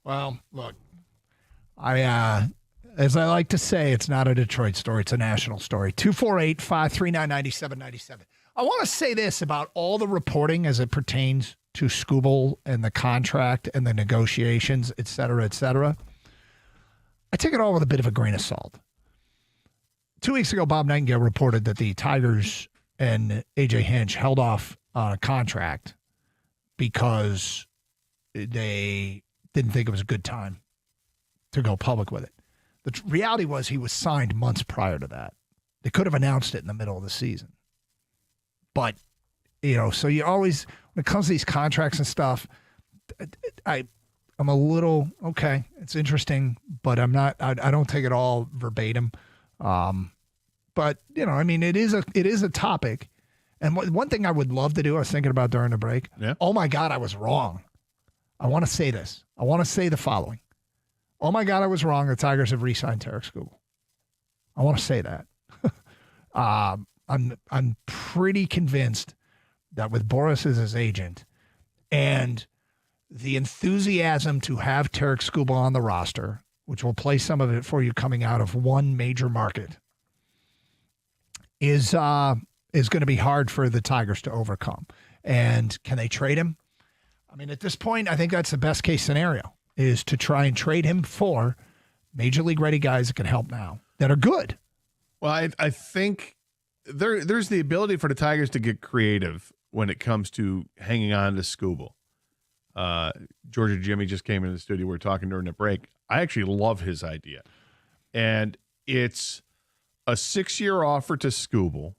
Well, look, as I like to say, it's not a Detroit story. It's a national story. 248-539-9797. I want to say this about all the reporting as it pertains to Skubal and the contract and the negotiations, et cetera, et cetera. I take it all with a bit of a grain of salt. 2 weeks ago, Bob Nightingale reported that the Tigers and A.J. Hinch held off on a contract because they didn't think it was a good time to go public with it. The reality was he was signed months prior to that. They could have announced it in the middle of the season. But, so you always, when it comes to these contracts and stuff, I'm a little, okay, it's interesting, but I don't take it all verbatim. But, it is a topic. And one thing I would love to do, I was thinking about during the break. Yeah. Oh my God, I was wrong. I want to say this. I want to say the following. Oh my God, I was wrong. The Tigers have re-signed Tarik Skubal. I want to say that. I'm pretty convinced that with Boris as his agent and the enthusiasm to have Tarik Skubal on the roster, which will play some of it for you coming out of one major market, is going to be hard for the Tigers to overcome. And can they trade him? I mean, at this point, I think that's the best case scenario, is to try and trade him for major league ready guys that can help now, that are good. Well, I think there's the ability for the Tigers to get creative when it comes to hanging on to Skubal. Georgia Jimmy just came into the studio. We were talking during the break. I actually love his idea. And it's a 6-year offer to Skubal.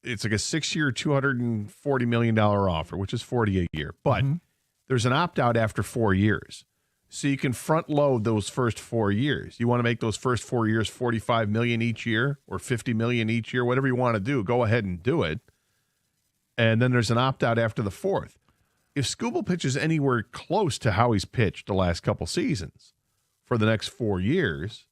It's like a 6-year, $240 million offer, which is $40 a year. But there's an opt-out after 4 years. So you can front load those first 4 years. You want to make those first 4 years $45 million each year or $50 million each year, whatever you want to do, go ahead and do it. And then there's an opt-out after the fourth. If Skubal pitches anywhere close to how he's pitched the last couple seasons for the next 4 years,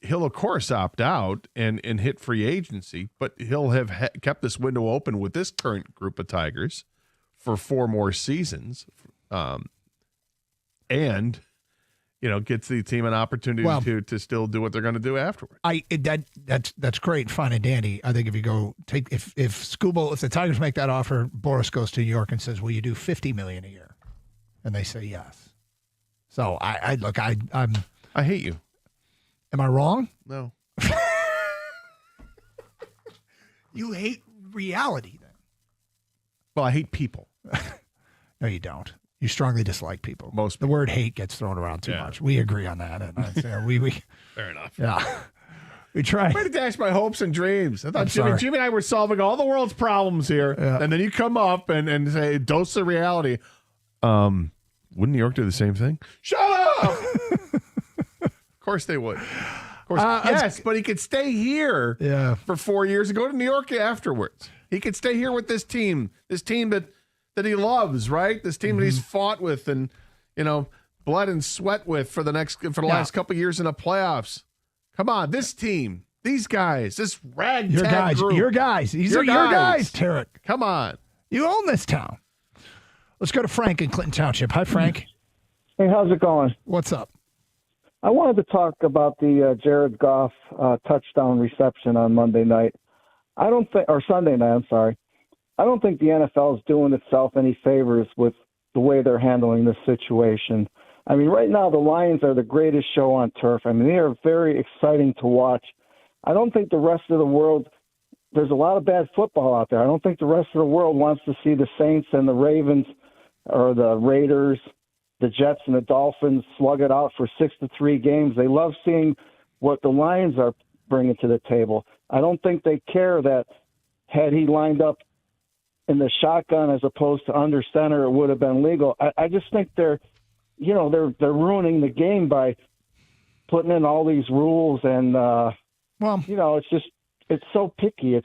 he'll, of course, opt out and hit free agency, but he'll have kept this window open with this current group of Tigers for 4 more seasons. And, gets the team an opportunity to still do what they're going to do afterward. That's great, fine and dandy. I think if you go if Skubal, if the Tigers make that offer, Boris goes to New York and says, "Will you do $50 million a year?" And they say yes. So I hate you. Am I wrong? No. You hate reality, then. Well, I hate people. No, you don't. You strongly dislike people. Most people. The word hate gets thrown around too much. We agree on that. And we Fair enough. Yeah. We try. Way to dash my hopes and dreams. I thought Jimmy and I were solving all the world's problems here. Yeah. And then you come up and say, dose of reality. Wouldn't New York do the same thing? Shut up! Of course they would. Of course. Yes, but he could stay here for 4 years and go to New York afterwards. He could stay here with this team that he loves, right? This team that he's fought with and, blood and sweat with for the last couple of years in the playoffs. Come on, this team, these guys, this ragtag group. Your guys. These are your guys, Tarik. Come on. You own this town. Let's go to Frank in Clinton Township. Hi, Frank. Hey, how's it going? What's up? I wanted to talk about the Jared Goff touchdown reception on Monday night. Sunday night, I'm sorry. I don't think the NFL is doing itself any favors with the way they're handling this situation. I mean, right now the Lions are the greatest show on turf. I mean, they are very exciting to watch. I don't think the rest of the world – there's a lot of bad football out there. I don't think the rest of the world wants to see the Saints and the Ravens or the Raiders, the Jets and the Dolphins slug it out for 6-3 games. They love seeing what the Lions are bringing to the table. I don't think they care that had he lined up in the shotgun as opposed to under center, it would have been legal. I just think they're ruining the game by putting in all these rules and it's so picky.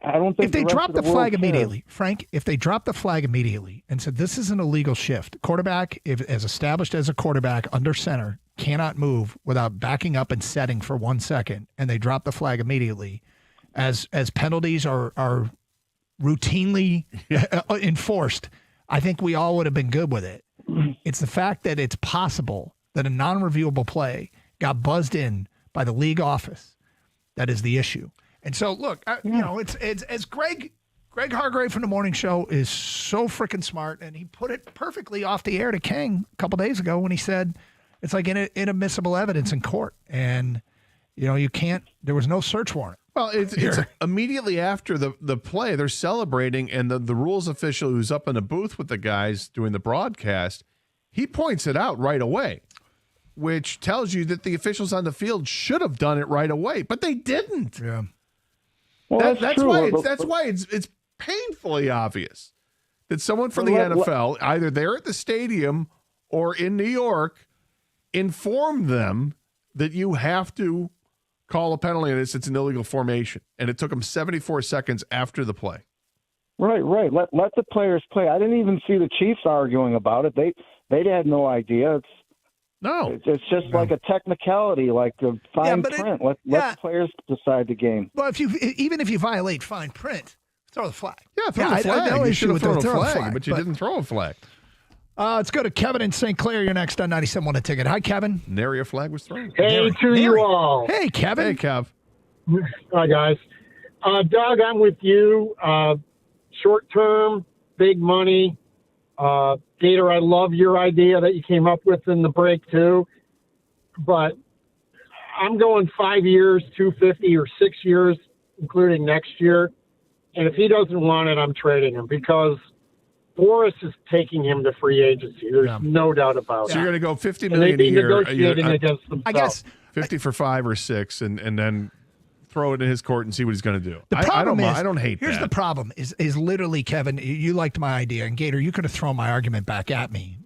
I don't think if they drop the flag immediately, Frank, if they drop the flag immediately and said this is an illegal shift, quarterback, if as established as a quarterback under center, cannot move without backing up and setting for 1 second, and they drop the flag immediately, as penalties are routinely enforced, I think we all would have been good with it. It's the fact that it's possible that a non-reviewable play got buzzed in by the league office that is the issue. And so, look, it's as Greg Hargrave from the morning show is so freaking smart, and he put it perfectly off the air to King a couple days ago when he said it's like inadmissible evidence in court, and you can't. There was no search warrant. Well, it's immediately after the play, they're celebrating, and the rules official who's up in the booth with the guys doing the broadcast, he points it out right away, which tells you that the officials on the field should have done it right away, but they didn't. Yeah. Well, that's why it's painfully obvious that someone from the NFL, either there at the stadium or in New York, informed them that you have to call a penalty on this. It's an illegal formation. And it took them 74 seconds after the play. Right. Let the players play. I didn't even see the Chiefs arguing about it. They had no idea. It's just like a technicality, like the fine print. Let the players decide the game. Well, even if you violate fine print, throw the flag. Yeah, throw the flag. No you issue with thrown a throwing flag, but you didn't throw a flag. Let's go to Kevin in St. Clair. You're next on 97.1 A Ticket. Hi, Kevin. Nary a flag was thrown. Hey, you all. Hey, Kevin. Hey, Kev. Hi, guys. Doug, I'm with you. Short term, big money. Gator, I love your idea that you came up with in the break, too. But I'm going 5 years, 250 or 6 years, including next year. And if he doesn't want it, I'm trading him because Boris is taking him to free agency. There's no doubt about it. So you're going to go $50 million a year. Negotiating against themselves. I guess 50 for 5 or 6, and then throw it in his court and see what he's going to do. The problem I don't hate here's that. the problem is literally, Kevin, you liked my idea, and Gator, you could have thrown my argument back at me.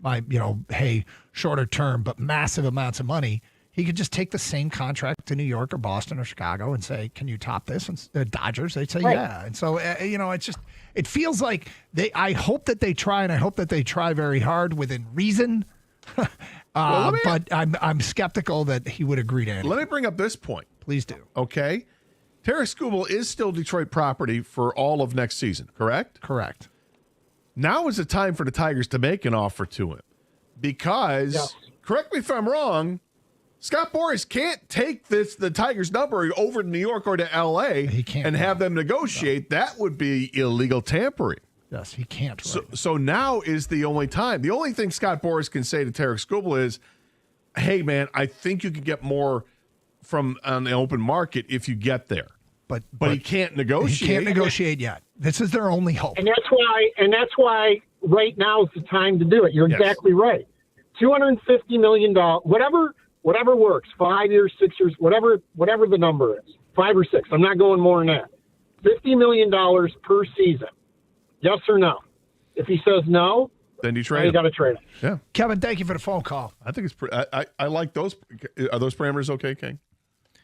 Hey, shorter term, but massive amounts of money. He could just take the same contract to New York or Boston or Chicago and say, can you top this? And the Dodgers, they'd say, yeah. And so, it's just, it feels like I hope that they try, and I hope that they try very hard within reason. But I'm skeptical that he would agree to anything. Let me bring up this point. Please do. Okay. Tarik Skubal is still Detroit property for all of next season, correct? Correct. Now is the time for the Tigers to make an offer to him because, correct me if I'm wrong, Scott Boras can't take the Tigers' number over to New York or to L.A. He can't, and have them negotiate. No. That would be illegal tampering. Yes, he can't. Right. So now is the only time. The only thing Scott Boras can say to Tarik Skubal is, hey, man, I think you could get more from on the open market if you get there. But he can't negotiate. He can't negotiate yet. This is their only hope. And that's why right now is the time to do it. You're exactly right. $250 million, whatever works, 5 years, 6 years, whatever the number is, 5 or 6. I'm not going more than that. $50 million per season. Yes or no? If he says no, then you trade. You got to trade him. Yeah, Kevin, thank you for the phone call. I think it's I like those. Are those parameters okay, King?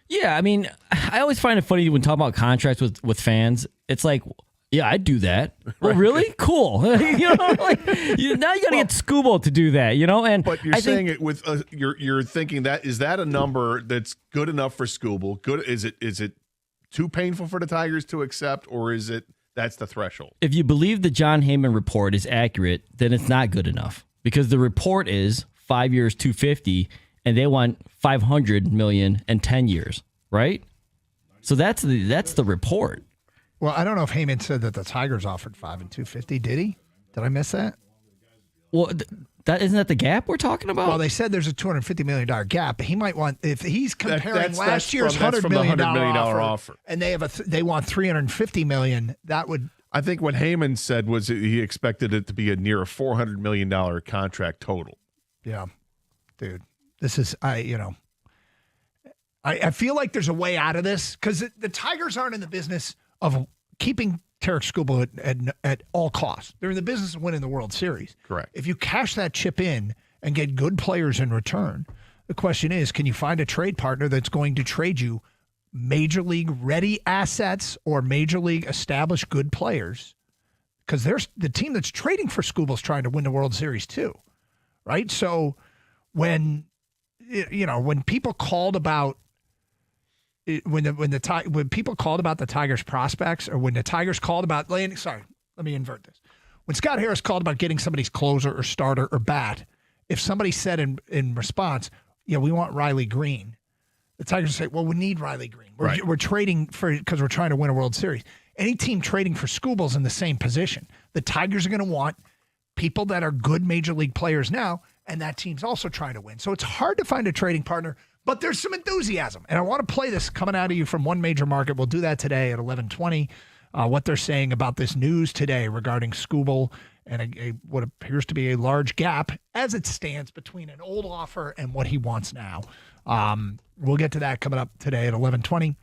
Yeah, I mean, I always find it funny when talking about contracts with fans. It's like, yeah, I'd do that. Well, really? Cool. Now you got to get Skubal to do that, And but you're saying it with you're thinking that is that a number that's good enough for Skubal? Good? Is it too painful for the Tigers to accept, or is it that's the threshold? If you believe the John Heyman report is accurate, then it's not good enough because the report is 5 years, 250, and they want 500 million and 10 years, right? So that's the report. Well, I don't know if Heyman said that the Tigers offered 5 and 250. Did he? Did I miss that? Well, isn't that the gap we're talking about? Well, they said there's a $250 million gap, but he might want, if he's comparing last year's $100 million offer, and they want $350 million, that would. I think what Heyman said was he expected it to be a near a $400 million contract total. Yeah, dude, this is I feel like there's a way out of this because the Tigers aren't in the business of keeping Tarik Skubal at all costs. They're in the business of winning the World Series. Correct. If you cash that chip in and get good players in return, the question is, can you find a trade partner that's going to trade you major league ready assets or major league established good players? Because there's the team that's trading for Skubal's trying to win the World Series too, right? So when people called about when people called about the Tigers prospects, or when the Tigers called about let me invert this. When Scott Harris called about getting somebody's closer or starter or bat, if somebody said in response, yeah, we want Riley Green, the Tigers would say, well, we need Riley Green. We're trading because we're trying to win a World Series. Any team trading for Skubal's in the same position. The Tigers are going to want people that are good major league players now, and that team's also trying to win. So it's hard to find a trading partner, but there's some enthusiasm. And I want to play this coming out of you from one major market. We'll do that today at 11:20. What they're saying about this news today regarding Skubal and what appears to be a large gap as it stands between an old offer and what he wants now. We'll get to that coming up today at 11:20.